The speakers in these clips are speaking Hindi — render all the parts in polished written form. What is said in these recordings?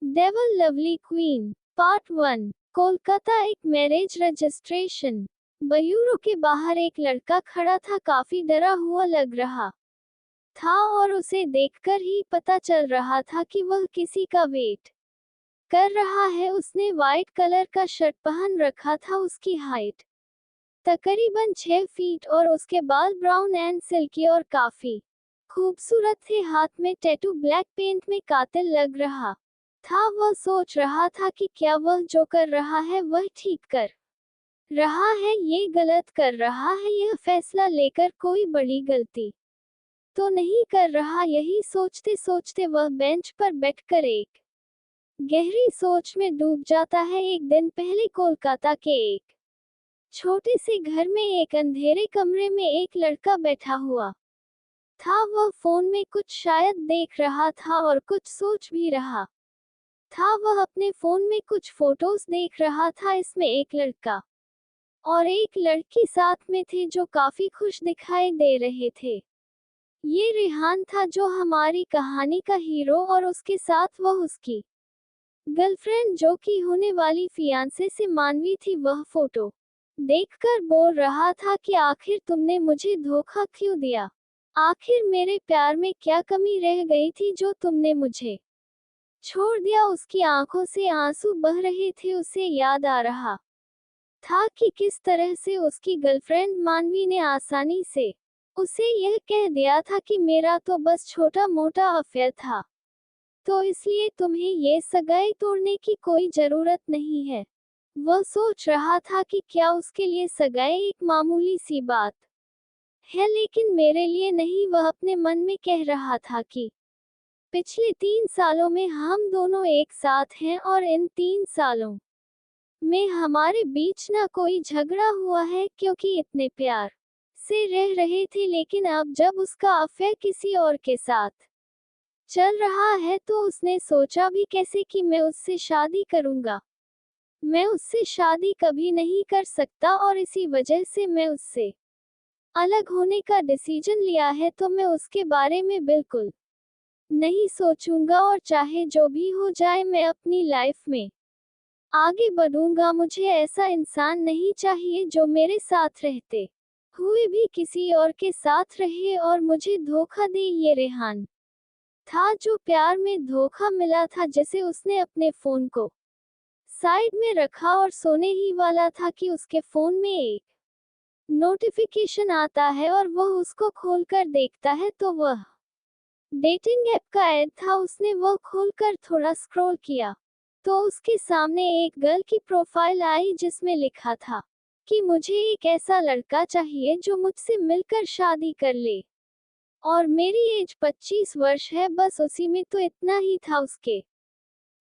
Devil lovely queen part 1। Kolkata एक मैरिज रजिस्ट्रेशन। ब्यूरो के बाहर एक लड़का खड़ा था, काफी डरा हुआ लग रहा था और उसे देखकर ही पता चल रहा था कि वह किसी का वेट कर रहा है। उसने व्हाइट कलर का शर्ट पहन रखा था, उसकी हाइट तकरीबन 6 फीट और उसके बाल ब्राउन एंड सिल्की और काफी खूबसूरत थे। हाथ में टैटू ब्लैक पेंट में कातिल लग रहा था। वह सोच रहा था कि क्या वह जो कर रहा है वह ठीक कर रहा है, ये गलत कर रहा है, यह फैसला लेकर कोई बड़ी गलती तो नहीं कर रहा। यही सोचते सोचते वह बेंच पर बैठकर एक गहरी सोच में डूब जाता है। एक दिन पहले कोलकाता के एक छोटे से घर में एक अंधेरे कमरे में एक लड़का बैठा हुआ था। वह फोन में कुछ शायद देख रहा था और कुछ सोच भी रहा था। वह अपने फोन में कुछ फोटोज देख रहा था। इसमें एक लड़का और एक लड़की साथ में थे जो काफी खुश दिखाई दे रहे थे। ये रेहान था जो हमारी कहानी का हीरो और उसके साथ वह उसकी गर्लफ्रेंड जो कि होने वाली फियांसे से मानवी थी। वह फोटो देखकर बोल रहा था कि आखिर तुमने मुझे धोखा क्यों दिया, आखिर मेरे प्यार में क्या कमी रह गई थी जो तुमने मुझे छोड़ दिया। उसकी आंखों से आंसू बह रहे थे। उसे याद आ रहा था कि किस तरह से उसकी गर्लफ्रेंड मानवी ने आसानी से उसे यह कह दिया था कि मेरा तो बस छोटा मोटा अफेयर था, तो इसलिए तुम्हें ये सगाई तोड़ने की कोई जरूरत नहीं है। वह सोच रहा था कि क्या उसके लिए सगाई एक मामूली सी बात है, लेकिन मेरे लिए नहीं। वह अपने मन में कह रहा था कि पिछले 3 सालों में हम दोनों एक साथ हैं और इन 3 सालों में हमारे बीच ना कोई झगड़ा हुआ है, क्योंकि इतने प्यार से रह रहे थे। लेकिन अब जब उसका अफेयर किसी और के साथ चल रहा है तो उसने सोचा भी कैसे कि मैं उससे शादी करूंगा। मैं उससे शादी कभी नहीं कर सकता और इसी वजह से मैं उससे अलग होने का डिसीजन लिया है। तो मैं उसके बारे में बिल्कुल नहीं सोचूंगा और चाहे जो भी हो जाए मैं अपनी लाइफ में आगे बढ़ूंगा। मुझे ऐसा इंसान नहीं चाहिए जो मेरे साथ रहते हुए भी किसी और के साथ रहे और मुझे धोखा दे। ये रेहान था जो प्यार में धोखा मिला था। जैसे उसने अपने फोन को साइड में रखा और सोने ही वाला था कि उसके फोन में एक नोटिफिकेशन आता है और वह उसको खोलकर देखता है तो वह डेटिंग ऐप का ऐड था। उसने वह खोलकर थोड़ा स्क्रॉल किया तो उसके सामने एक गर्ल की प्रोफाइल आई जिसमें लिखा था कि मुझे एक ऐसा लड़का चाहिए जो मुझसे मिलकर शादी कर ले और मेरी एज 25 वर्ष है। बस उसी में तो इतना ही था, उसके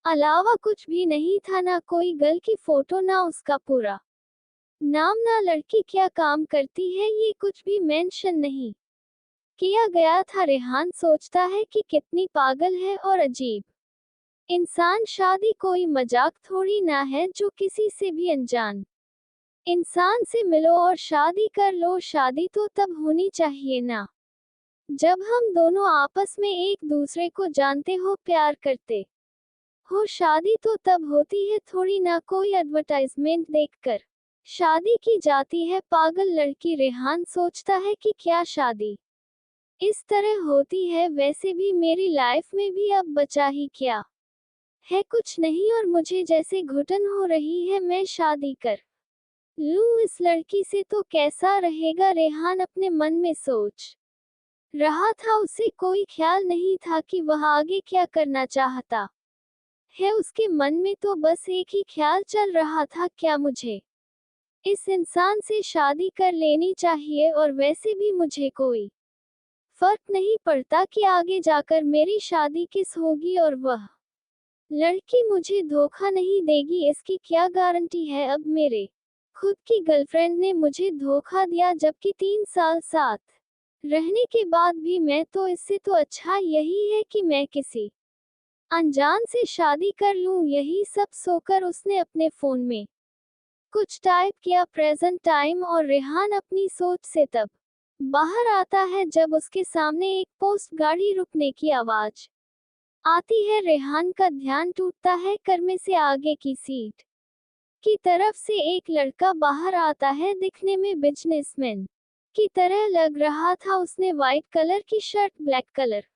अलावा कुछ भी नहीं था। ना कोई गर्ल की फोटो, ना उसका पूरा नाम, ना लड़की क्या काम करती है, ये कुछ भी मेंशन नहीं किया गया था। रेहान सोचता है कि कितनी पागल है और अजीब इंसान। शादी कोई मजाक थोड़ी ना है जो किसी से भी अनजान इंसान से मिलो और शादी कर लो। शादी तो तब होनी चाहिए ना जब हम दोनों आपस में एक दूसरे को जानते हो, प्यार करते हो। शादी तो तब होती है थोड़ी ना कोई एडवर्टाइजमेंट देखकर शादी की जाती है। पागल लड़की। रेहान सोचता है कि क्या शादी इस तरह होती है? वैसे भी मेरी लाइफ में भी अब बचा ही क्या है, कुछ नहीं, और मुझे जैसे घुटन हो रही है। मैं शादी कर लूं इस लड़की से तो कैसा रहेगा, रेहान अपने मन में सोच रहा था। उसे कोई ख्याल नहीं था कि वह आगे क्या करना चाहता है। उसके मन में तो बस एक ही ख्याल चल रहा था, क्या मुझे इस इंसान से शादी कर लेनी चाहिए, और वैसे भी मुझे कोई फर्क नहीं पड़ता कि आगे जाकर मेरी शादी किस होगी और वह लड़की मुझे धोखा नहीं देगी, इसकी क्या गारंटी है। अब मेरे खुद की गर्लफ्रेंड ने मुझे धोखा दिया, जबकि 3 साल साथ रहने के बाद भी। मैं तो इससे तो अच्छा यही है कि मैं किसी अनजान से शादी कर लूं। यही सब सोकर उसने अपने फोन में कुछ टाइप किया, प्रेजेंट टाइम, और रेहान अपनी सोच से तब बाहर आता है जब उसके सामने एक पोस्ट गाड़ी रुकने की आवाज आती है। रेहान का ध्यान टूटता है। कर्मे से आगे की सीट की तरफ से एक लड़का बाहर आता है। दिखने में बिजनेसमैन की तरह लग रहा था। उसने व्हाइट कलर की शर्ट, ब्लैक कलर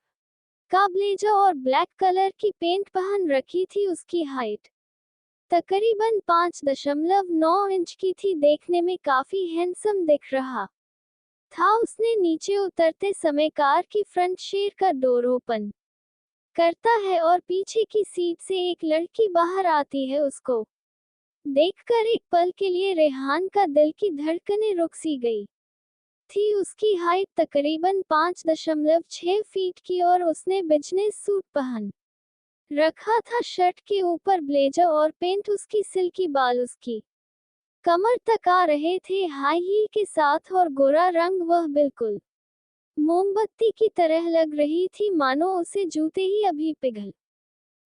का ब्लेजर और ब्लैक कलर की पेंट पहन रखी थी। उसकी हाइट तकरीबन 5.9 इंच की थी। देखने में काफी हैंडसम दिख रहा था। उसने नीचे उतरते समय कार की फ्रंट शेड का डोर ओपन करता है और पीछे की सीट से एक लड़की बाहर आती है। उसको देखकर एक पल के लिए रेहान का दिल की धड़कनें रुक सी गई थी। उसकी हाइट तकरीबन 5.6 फीट की और उसने बिजनेस सूट पहन रखा था। शर्ट के ऊपर ब्लेजर और पेंट। उसकी सिल्की बाल उसकी कमर तक आ रहे थे, हाई हील के साथ, और गोरा रंग वह बिल्कुल मोमबत्ती की तरह लग रही थी, मानो उसे जूते ही अभी पिघल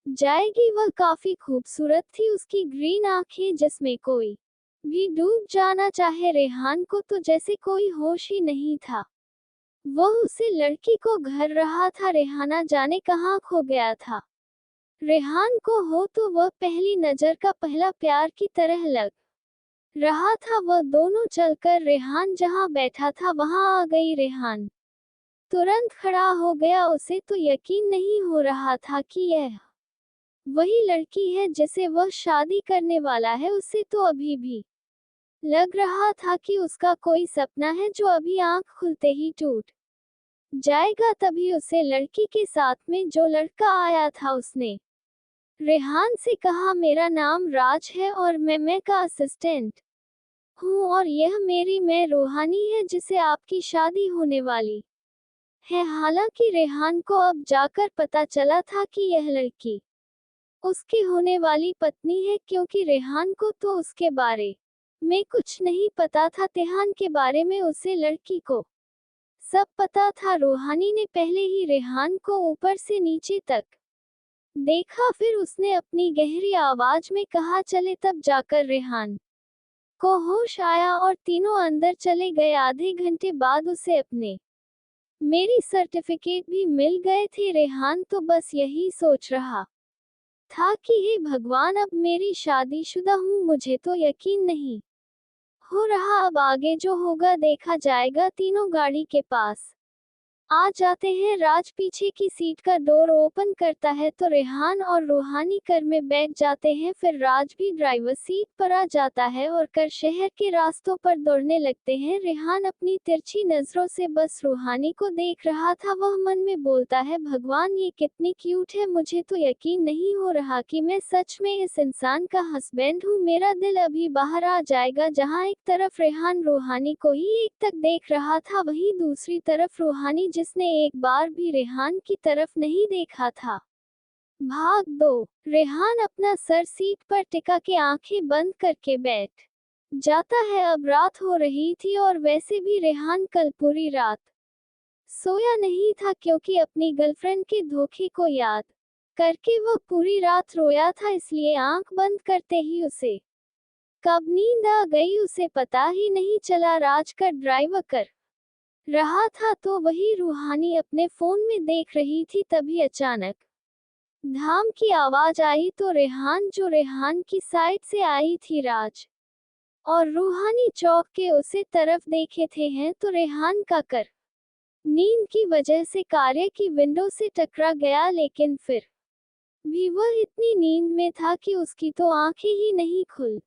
जाएगी। वह काफी खूबसूरत थी। उसकी ग्रीन आंखें जिसमें कोई भी डूब जाना चाहे। रेहान को तो जैसे कोई होश ही नहीं था। वह उसे लड़की को घर रहा था। रेहाना जाने कहाँ खो गया था। रेहान को हो तो वह पहली नजर का पहला प्यार की तरह लग रहा था। वह दोनों चलकर रेहान जहाँ बैठा था वहां आ गई। रेहान तुरंत खड़ा हो गया। उसे तो यकीन नहीं हो रहा था कि यह वही लड़की है जिसे वह शादी करने वाला है। उसे तो अभी भी लग रहा था कि उसका कोई सपना है जो अभी आंख खुलते ही टूट जाएगा। तभी उसे लड़की के साथ में जो लड़का आया था उसने रेहान से कहा, मेरा नाम राज है और मैं का असिस्टेंट हूँ, और यह मेरी मैं रूहानी है जिसे आपकी शादी होने वाली है। हालांकि रेहान को अब जाकर पता चला था कि यह लड़की उसकी होने वाली पत्नी है, क्योंकि रेहान को तो उसके बारे में कुछ नहीं पता था। तेहान के बारे में उसे लड़की को सब पता था। रूहानी ने पहले ही रेहान को ऊपर से नीचे तक देखा, फिर उसने अपनी गहरी आवाज में कहा, चले। तब जाकर रेहान को होश आया और तीनों अंदर चले गए। आधे घंटे बाद उसे अपने मेरी सर्टिफिकेट भी मिल गए थे। रेहान तो बस यही सोच रहा था कि हे भगवान, अब मेरी शादीशुदा हूँ। मुझे तो यकीन नहीं हो रहा। अब आगे जो होगा देखा जाएगा। तीनों गाड़ी के पास आ जाते हैं। राज पीछे की सीट का डोर ओपन करता है तो रेहान और रूहानी कर में बैठ जाते हैं। फिर राज भी ड्राइवर सीट पर आ जाता है और कर शहर के रास्तों पर दौड़ने लगते हैं। रेहान अपनी तिरछी नजरों से बस रूहानी को देख रहा था। वह मन में बोलता है, भगवान ये कितनी क्यूट है। मुझे तो यकीन नहीं हो रहा कि मैं सच में इस इंसान का हस्बैंड हूँ। मेरा दिल अभी बाहर आ जाएगा। जहाँ एक तरफ रेहान रूहानी को ही एक तक देख रहा था, वहीं दूसरी तरफ रूहानी जिसने एक बार भी रेहान की तरफ नहीं देखा था। भाग 2। रेहान अपना सर सीट पर टिका के आंखें बंद करके बैठ जाता है। अब रात हो रही थी और वैसे भी रेहान कल पूरी रात सोया नहीं था, क्योंकि अपनी गर्लफ्रेंड के धोखे को याद करके वह पूरी रात रोया था। इसलिए आंख बंद करते ही उसे कब नींद आ गई उसे पता ही नहीं चला। राज का ड्राइवर कर रहा था तो वही रूहानी अपने फोन में देख रही थी। तभी अचानक धाम की आवाज आई तो रेहान, जो रेहान की साइड से आई थी, राज और रूहानी चौंक के उसे तरफ देखे थे हैं तो रेहान का कर नींद की वजह से कार्य की विंडो से टकरा गया। लेकिन फिर भी वह इतनी नींद में था कि उसकी तो आंखें ही नहीं खुल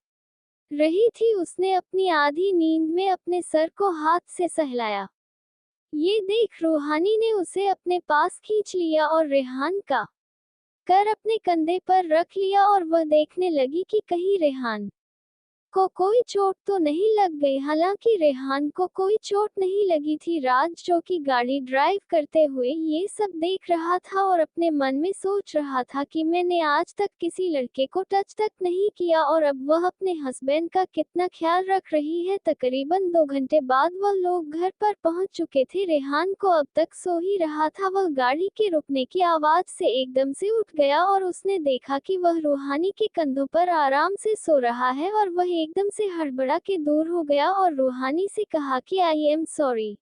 रही थी। उसने अपनी आधी नींद में अपने सर को हाथ से सहलाया। ये देख रूहानी ने उसे अपने पास खींच लिया और रेहान का कर अपने कंधे पर रख लिया और वह देखने लगी कि कहीं रेहान को कोई चोट तो नहीं लग गई। हालांकि रेहान को कोई चोट नहीं लगी थी। राज, जो कि गाड़ी ड्राइव करते हुए ये सब देख रहा था और अपने मन में सोच रहा था कि मैंने आज तक किसी लड़के को टच तक नहीं किया और अब वह अपने हस्बैंड का कितना ख्याल रख रही है। तकरीबन 2 घंटे बाद वह लोग घर पर पहुंच चुके थे। रेहान को अब तक सो ही रहा था। वह गाड़ी के रुकने की आवाज से एकदम से उठ गया और उसने देखा कि वह रूहानी के कंधों पर आराम से सो रहा है और वह एकदम से हड़बड़ा के दूर हो गया और रूहानी से कहा कि आई एम सॉरी।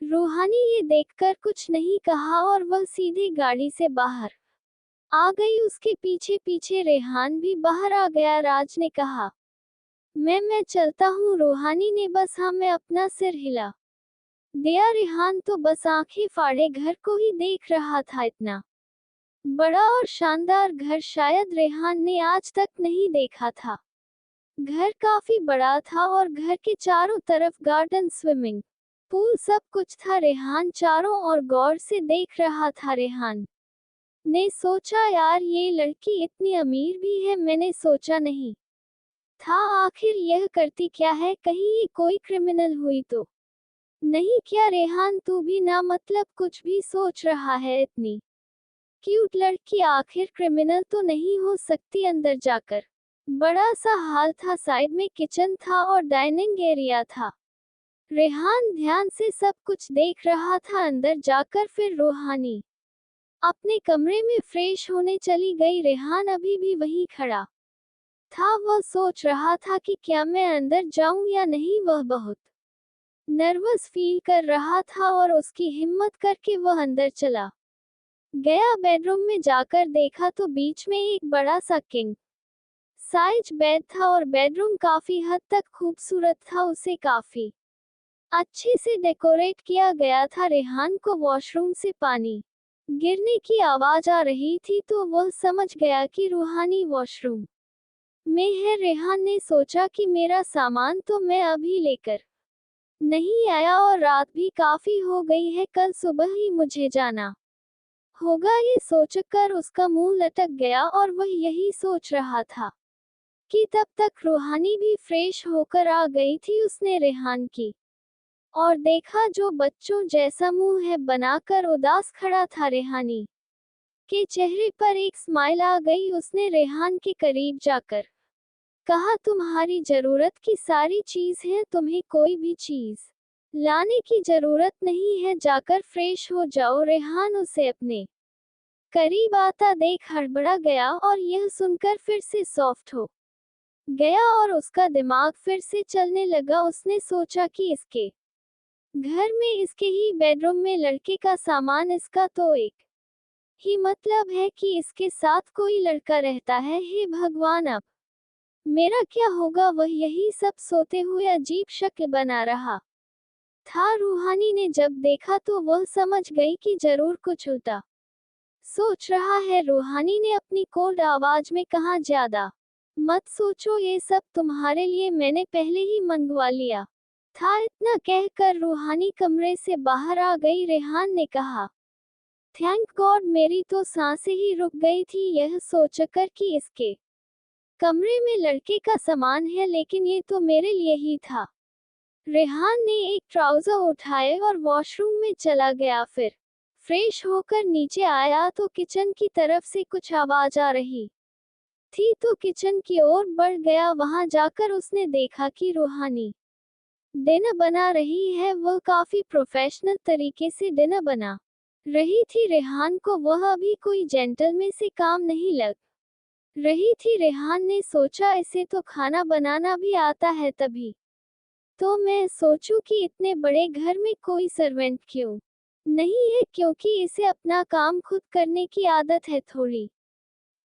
रूहानी ये देखकर कुछ नहीं कहा और वह सीधे गाड़ी से बाहर आ गई उसके पीछे पीछे रेहान भी बाहर आ गया। राज ने कहा, मैं चलता हूँ। रूहानी ने बस हाँ में अपना सिर हिला दिया। रेहान तो बस आंखें फाड़े घर को ही देख रहा था। इतना बड़ा और शानदार घर शायद रेहान ने आज तक नहीं देखा था। घर काफी बड़ा था और घर के चारों तरफ गार्डन, स्विमिंग पूल, सब कुछ था। रेहान चारों ओर गौर से देख रहा था। रेहान ने सोचा, यार ये लड़की इतनी अमीर भी है, मैंने सोचा नहीं था। आखिर यह करती क्या है, कहीं ये कोई क्रिमिनल हुई तो नहीं? क्या रेहान तू भी ना मतलब कुछ भी सोच रहा है? इतनी क्यूट लड़की आखिर क्रिमिनल तो नहीं हो सकती। अंदर जाकर बड़ा सा हॉल था, साइड में किचन था और डाइनिंग एरिया था। रेहान ध्यान से सब कुछ देख रहा था। अंदर जाकर फिर रूहानी अपने कमरे में फ्रेश होने चली गई। रेहान अभी भी वहीं खड़ा था। वह सोच रहा था कि क्या मैं अंदर जाऊं या नहीं। वह बहुत नर्वस फील कर रहा था और उसकी हिम्मत करके वह अंदर चला गया। बेडरूम में जाकर देखा तो बीच में एक बड़ा सा किंग साइज बेड था और बेडरूम काफी हद तक खूबसूरत था। उसे काफी अच्छे से डेकोरेट किया गया था। रेहान को वॉशरूम से पानी गिरने की आवाज आ रही थी तो वह समझ गया कि रूहानी वॉशरूम में है। रेहान ने सोचा कि मेरा सामान तो मैं अभी लेकर नहीं आया और रात भी काफी हो गई है, कल सुबह ही मुझे जाना होगा। ये सोचकर उसका मुंह लटक गया और वह यही सोच रहा था कि तब तक रूहानी भी फ्रेश होकर आ गई थी। उसने रेहान की और देखा जो बच्चों जैसा मुंह है बनाकर उदास खड़ा था। रेहानी के चेहरे पर एक स्माइल आ गई। उसने रेहान के करीब जाकर कहा, तुम्हारी जरूरत की सारी चीज है, तुम्हें कोई भी चीज लाने की जरूरत नहीं है, जाकर फ्रेश हो जाओ। रेहान उसे अपने करीब आता देख हड़बड़ा गया और यह सुनकर फिर से सॉफ्ट हो गया और उसका दिमाग फिर से चलने लगा। उसने सोचा कि इसके घर में, इसके ही बेडरूम में लड़के का सामान, इसका तो एक ही मतलब है कि इसके साथ कोई लड़का रहता है। हे भगवान, अब मेरा क्या होगा? वह यही सब सोते हुए अजीब शक्ल बना रहा था। रूहानी ने जब देखा तो वह समझ गई कि जरूर कुछ उल्टा सोच रहा है। रूहानी ने अपनी कोल्ड आवाज में कहा, ज्यादा मत सोचो, ये सब तुम्हारे लिए मैंने पहले ही मंगवा लिया था। इतना कहकर रूहानी कमरे से बाहर आ गई। रेहान ने कहा, थैंक गॉड, मेरी तो सांसें ही रुक गई थी यह सोचकर कि इसके कमरे में लड़के का सामान है, लेकिन ये तो मेरे लिए ही था। रेहान ने एक ट्राउजर उठाए और वॉशरूम में चला गया। फिर फ्रेश होकर नीचे आया तो किचन की तरफ से कुछ आवाज आ रही थी तो किचन की ओर बढ़ गया। वहां जाकर उसने देखा कि रूहानी डिनर बना रही है। वह काफी प्रोफेशनल तरीके से डिनर बना रही थी। रेहान को वह अभी कोई जेंटलमैन से काम नहीं लग रही थी। रेहान ने सोचा, इसे तो खाना बनाना भी आता है, तभी तो मैं सोचूं कि इतने बड़े घर में कोई सर्वेंट क्यों नहीं है, क्योंकि इसे अपना काम खुद करने की आदत है। थोड़ी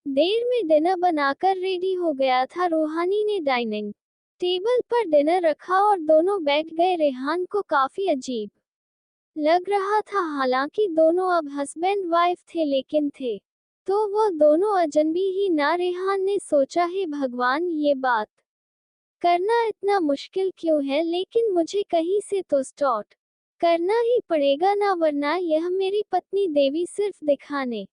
देर में डिनर बनाकर रेडी हो गया था। रूहानी ने डाइनिंग टेबल पर डिनर रखा और दोनों बैठ गए। रेहान को काफी अजीब लग रहा था, हालांकि दोनों अब हस्बैंड वाइफ थे, लेकिन थे तो वह दोनों अजनबी ही ना। रेहान ने सोचा, हे भगवान, ये बात करना इतना मुश्किल क्यों है, लेकिन मुझे कहीं से तो स्टार्ट करना ही पड़ेगा ना, वरना यह मेरी पत्नी देवी सिर्फ दिखाने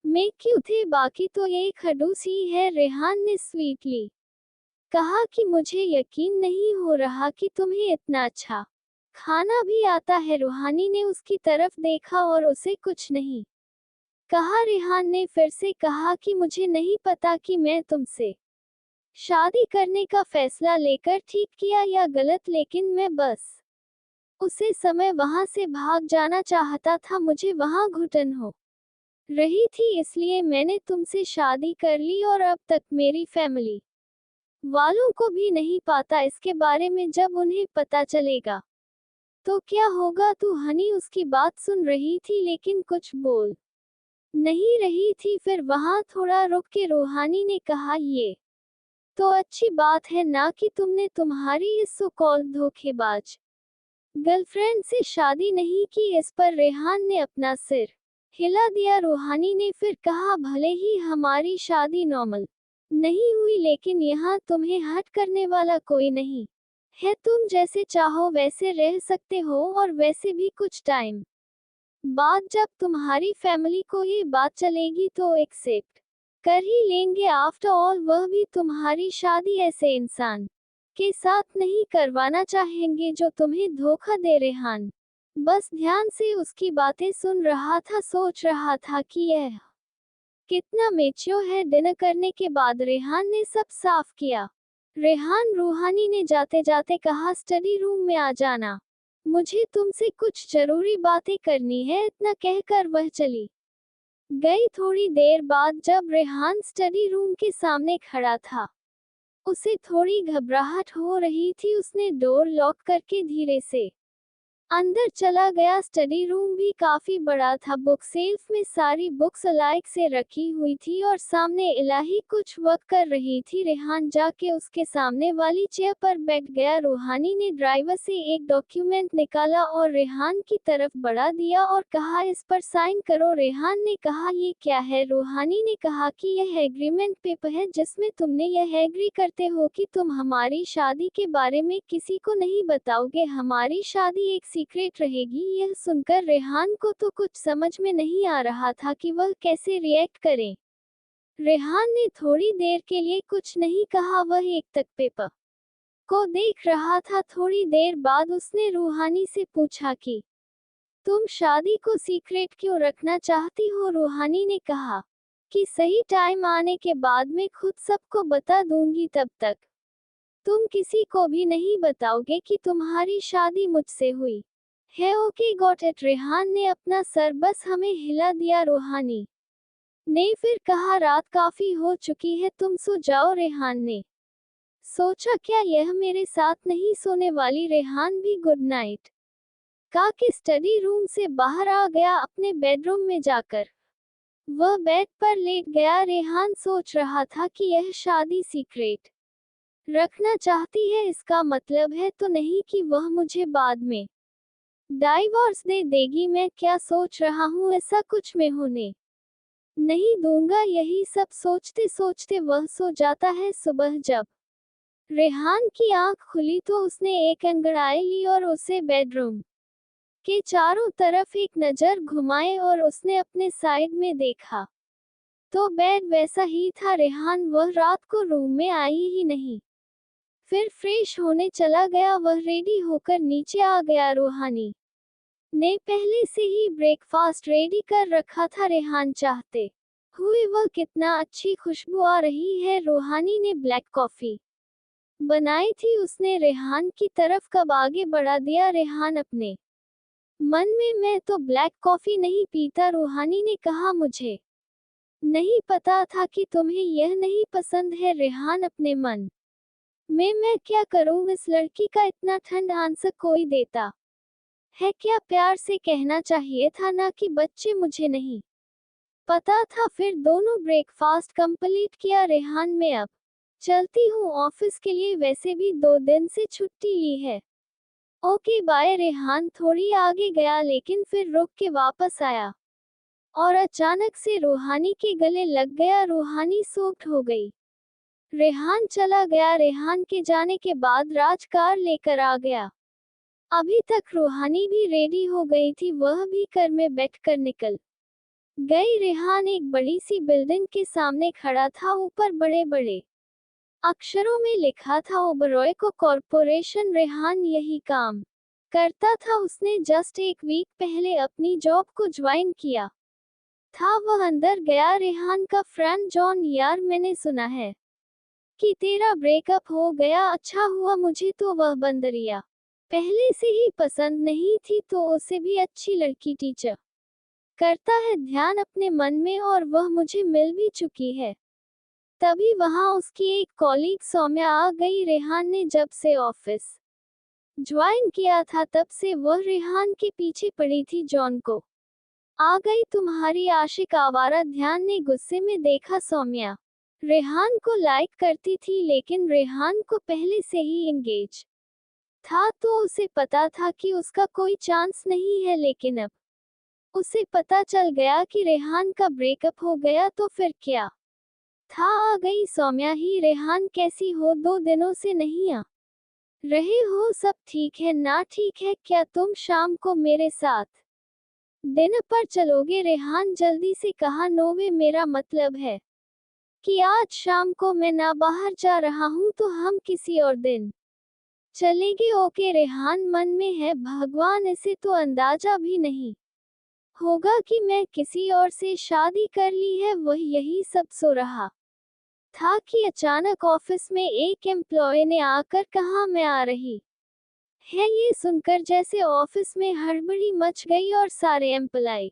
में क्यों थे, बाकी तो ये खड़ूस ही है। रेहान ने स्वीटली कहा कि मुझे यकीन नहीं हो रहा कि तुम्हें इतना अच्छा खाना भी आता है। रूहानी ने उसकी तरफ देखा और उसे कुछ नहीं कहा। रेहान ने फिर से कहा कि मुझे नहीं पता कि मैं तुमसे शादी करने का फैसला लेकर ठीक किया या गलत, लेकिन मैं बस उसे समय वहां से भाग जाना चाहता था। मुझे वहां घुटन हो रही थी, इसलिए मैंने तुमसे शादी कर ली और अब तक मेरी फैमिली वालों को भी नहीं पता इसके बारे में। जब उन्हें पता चलेगा तो क्या होगा? तू हनी उसकी बात सुन रही थी लेकिन कुछ बोल नहीं रही थी। फिर वहां थोड़ा रुक के रूहानी ने कहा, ये तो अच्छी बात है ना कि तुमने तुम्हारी इस सो कॉल्ड धोखेबाज गर्लफ्रेंड से शादी नहीं की। इस पर रेहान ने अपना सिर हिला दिया। रूहानी ने फिर कहा, भले ही हमारी शादी नॉर्मल नहीं हुई, लेकिन यहाँ तुम्हें हट करने वाला कोई नहीं है। तुम जैसे चाहो वैसे रह सकते हो, और वैसे भी कुछ टाइम बाद जब तुम्हारी फैमिली को ये बात चलेगी तो एक्सेप्ट कर ही लेंगे। आफ्टर ऑल वह भी तुम्हारी शादी ऐसे इंसान के साथ नहीं करवाना चाहेंगे जो तुम्हें धोखा दे। रेहान बस ध्यान से उसकी बातें सुन रहा था, सोच रहा था कि यह कितना मैच्योर है। डिनर करने के बाद रेहान ने सब साफ किया। रेहान रूहानी ने जाते जाते कहा, स्टडी रूम में आ जाना, मुझे तुमसे कुछ जरूरी बातें करनी है। इतना कहकर वह चली गई। थोड़ी देर बाद जब रेहान स्टडी रूम के सामने खड़ा था, उसे थोड़ी घबराहट हो रही थी। उसने डोर लॉक करके धीरे से अंदर चला गया। स्टडी रूम भी काफी बड़ा था। बुक सेल्फ में सारी बुक्स लाइक से रखी हुई थी और सामने इलाही कुछ वर्क कर रही थी। रेहान जाके उसके सामने वाली चेयर पर बैठ गया। रूहानी ने ड्राइवर से एक डॉक्यूमेंट निकाला और रेहान की तरफ बढ़ा दिया और कहा, इस पर साइन करो। रेहान ने कहा, ये क्या है? रूहानी ने कहा कि यह एग्रीमेंट पेपर है जिसमें तुमने यह एग्री करते हो कि तुम हमारी शादी के बारे में किसी को नहीं बताओगे। हमारी शादी एक सीक्रेट रहेगी। यह सुनकर रेहान को तो कुछ समझ में नहीं आ रहा था कि वह कैसे रिएक्ट करे। रेहान ने थोड़ी देर के लिए कुछ नहीं कहा। वह एक तक पेपर को देख रहा था। थोड़ी देर बाद उसने रूहानी से पूछा कि तुम शादी को सीक्रेट क्यों रखना चाहती हो? रूहानी ने कहा कि सही टाइम आने के बाद मैं खुद सबको बता दूंगी, तब तक तुम किसी को भी नहीं बताओगे कि तुम्हारी शादी मुझसे हुई है। Okay got it. रेहान ने अपना सर बस हमें हिला दिया। रूहानी ने फिर कहा, रात काफी हो चुकी है, तुम सो जाओ। रेहान ने सोचा, क्या यह मेरे साथ नहीं सोने वाली? रेहान भी गुड नाइट कहा के स्टडी रूम से बाहर आ गया। अपने बेडरूम में जाकर वह बेड पर लेट गया। रेहान सोच रहा था कि यह शादी सीक्रेट रखना चाहती है, इसका मतलब है तो नहीं कि वह मुझे बाद में डाइवोर्स दे देगी। मैं क्या सोच रहा हूँ, ऐसा कुछ मैं होने नहीं दूंगा। यही सब सोचते सोचते वह सो जाता है। सुबह जब रेहान की आंख खुली तो उसने एक अंगड़ाई ली और उसे बेडरूम के चारों तरफ एक नजर घुमाए और उसने अपने साइड में देखा तो बेड वैसा ही था। रेहान वह रात को रूम में आई ही नहीं। फिर फ्रेश होने चला गया। वह रेडी होकर नीचे आ गया। रूहानी ने पहले से ही ब्रेकफास्ट रेडी कर रखा था। रेहान चाहते हुए वह कितना अच्छी खुशबू आ रही है। रूहानी ने ब्लैक कॉफी बनाई थी। उसने रेहान की तरफ कब आगे बढ़ा दिया। रेहान अपने मन में, मैं तो ब्लैक कॉफी नहीं पीता। रूहानी ने कहा, मुझे नहीं पता था कि तुम्हें यह नहीं पसंद है। रेहान अपने मन में, मैं क्या करूं, इस लड़की का इतना ठंड आंसर कोई देता है क्या? प्यार से कहना चाहिए था ना कि बच्चे मुझे नहीं पता था। फिर दोनों ब्रेकफास्ट कंप्लीट किया। रेहान, मैं अब चलती हूँ ऑफिस के लिए, वैसे भी 2 दिन से छुट्टी ली है। Okay bye. रेहान थोड़ी आगे गया लेकिन फिर रुक के वापस आया और अचानक से रूहानी के गले लग गया। रूहानी सोक्ड हो गई। रेहान चला गया। रेहान के जाने के बाद राज कार लेकर आ गया। अभी तक रूहानी भी रेडी हो गई थी। वह भी कार में बैठकर निकल गई। रेहान एक बड़ी सी बिल्डिंग के सामने खड़ा था। ऊपर बड़े बड़े अक्षरों में लिखा था, ओबरॉय को कॉरपोरेशन। रेहान यही काम करता था। उसने जस्ट एक वीक पहले अपनी जॉब को ज्वाइन किया था। वह अंदर गया। रेहान का फ्रेंड जॉन, यार मैंने सुना है कि तेरा ब्रेकअप हो गया। अच्छा हुआ, मुझे तो वह बंदरिया पहले से ही पसंद नहीं थी, तो उसे भी अच्छी लड़की टीचर करता है ध्यान अपने मन में, और वह मुझे मिल भी चुकी है। तभी वहां उसकी एक कॉलीग सौम्या आ गई। रेहान ने जब से ऑफिस ज्वाइन किया था तब से वह रेहान के पीछे पड़ी थी। जॉन को आ गई तुम्हारी आशिक आवारा। ध्यान ने गुस्से में देखा। सौम्या रेहान को लाइक करती थी, लेकिन रेहान को पहले से ही एंगेज था, तो उसे पता था कि उसका कोई चांस नहीं है। लेकिन अब उसे पता चल गया कि रेहान का ब्रेकअप हो गया, तो फिर क्या था। आ गई सौम्या ही। रेहान कैसी हो? 2 दिनों से नहीं आ रहे हो। सब ठीक है ना? ठीक है। क्या तुम शाम को मेरे साथ डिनर पर चलोगे? रेहान जल्दी से कहा। नो वे, मेरा मतलब है कि आज शाम को मैं ना बाहर जा रहा हूँ, तो हम किसी और दिन चलेंगे। ओके। रेहान मन में है, भगवान, इसे तो अंदाजा भी नहीं होगा कि मैं किसी और से शादी कर ली है। वह यही सब सो रहा था कि अचानक ऑफिस में एक एम्प्लॉय ने आकर कहा, मैं आ रही है। ये सुनकर जैसे ऑफिस में हड़बड़ी मच गई और सारे एम्प्लॉय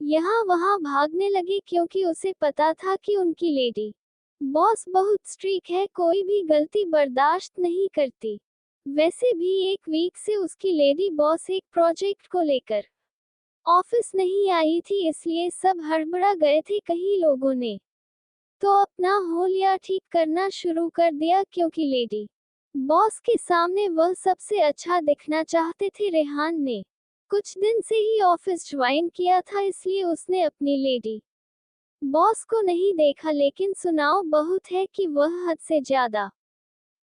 यहाँ वहाँ भागने लगे, क्योंकि उसे पता था कि उनकी लेडी बॉस बहुत स्ट्रिक्ट है, कोई भी गलती बर्दाश्त नहीं करती। वैसे भी एक वीक से उसकी लेडी बॉस एक प्रोजेक्ट को लेकर ऑफिस नहीं आई थी, इसलिए सब हड़बड़ा गए थे। कई लोगों ने तो अपना होलिया ठीक करना शुरू कर दिया, क्योंकि लेडी बॉस के सामने वह सबसे अच्छा दिखना चाहते थे। रेहान ने कुछ दिन से ही ऑफिस ज्वाइन किया था, इसलिए उसने अपनी लेडी बॉस को नहीं देखा, लेकिन सुनाओ बहुत है कि वह हद से ज्यादा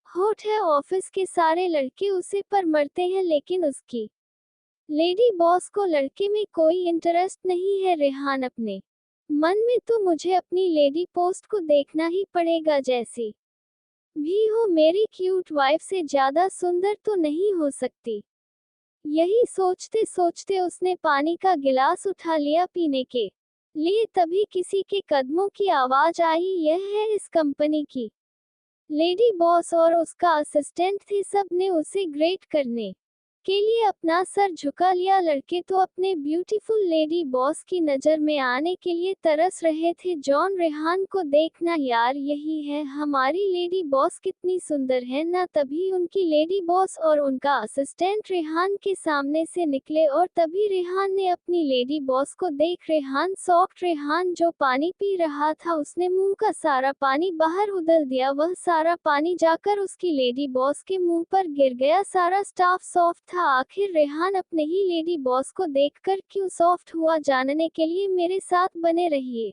हॉट है। ऑफिस के सारे लड़के उसे पर मरते हैं, लेकिन उसकी लेडी बॉस को लड़के में कोई इंटरेस्ट नहीं है। रेहान अपने मन में, तो मुझे अपनी लेडी पोस्ट को देखना ही पड़ेगा। जैसी भी हो, मेरी क्यूट वाइफ से ज्यादा सुंदर तो नहीं हो सकती। यही सोचते सोचते उसने पानी का गिलास उठा लिया पीने के लिए। तभी किसी के कदमों की आवाज आई। यह है इस कंपनी की लेडी बॉस और उसका असिस्टेंट थे। सब ने उसे ग्रेट करने के लिए अपना सर झुका लिया। लड़के तो अपने ब्यूटीफुल लेडी बॉस की नजर में आने के लिए तरस रहे थे। जॉन, रेहान को देखना यार, यही है हमारी लेडी बॉस, कितनी सुंदर है ना। तभी उनकी लेडी बॉस और उनका असिस्टेंट रेहान के सामने से निकले, और तभी रेहान ने अपनी लेडी बॉस को देख रेहान सॉफ्ट। रेहान जो पानी पी रहा था, उसने मुंह का सारा पानी बाहर उधल दिया। वह सारा पानी जाकर उसकी लेडी बॉस के मुंह पर गिर गया। सारा स्टाफ सॉफ्ट था। आखिर रेहान अपने ही लेडी बॉस को देखकर क्यों सॉफ्ट हुआ, जानने के लिए मेरे साथ बने रहिए।